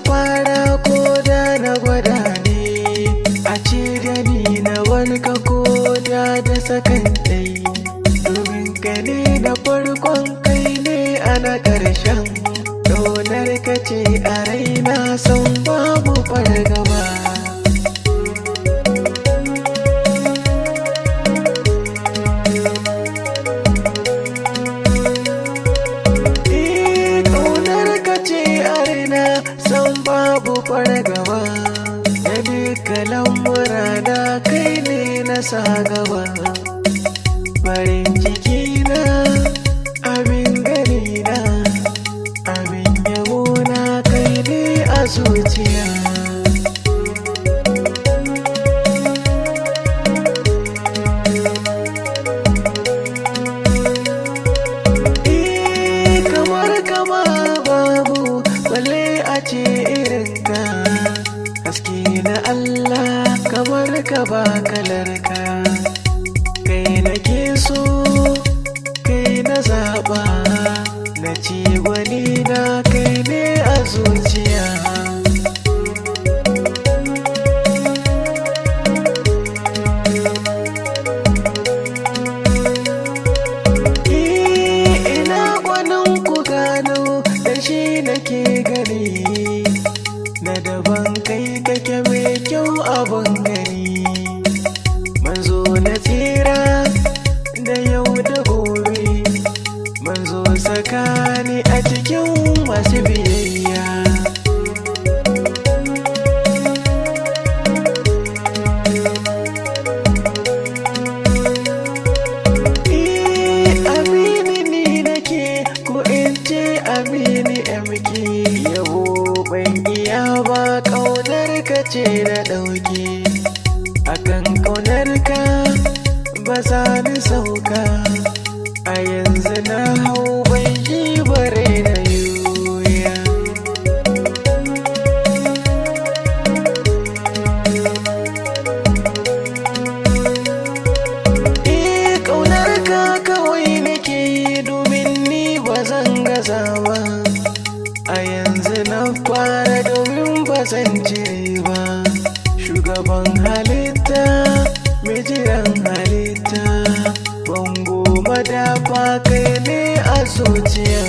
fara ko da na gwada ne, a ce da ni na warka ko da sakan ɗai, domin ka ne na farkon kai ne a na ƙarshen, ƙaunar ka ce a raina san babu fargaba. San babu fargaba da duka lamura da kai ne na sa gaba, farin ciki na abin gani na abin yabo na kai ne a zuciya. Ce irinka haske na Allah kamar ka ba kalarka, kai nake so kai na zaɓa, na ce wani na kai ne a zuciya. Ina gwanin ku gano da shi nake gani, na daban kai kake mai kyau abin gani, manzo na tsira da yau da gobe, manzo tsakani a cikin masu biyayya. Amini ni nake ko in ce amini MK, yabo ban iya ba ƙaunar ka ce na ɗauke, akan ƙaunar ka ba za ni sauka, a yanzu na hau ban yi bare na yuya. Ƙaunar ka kawai nake yi domin ni ba zan gaza ba, a yanzu na fara domin ba zan cire ba, shugaban halitta mai jiran halitta, bango madafa kai ne a zuciya.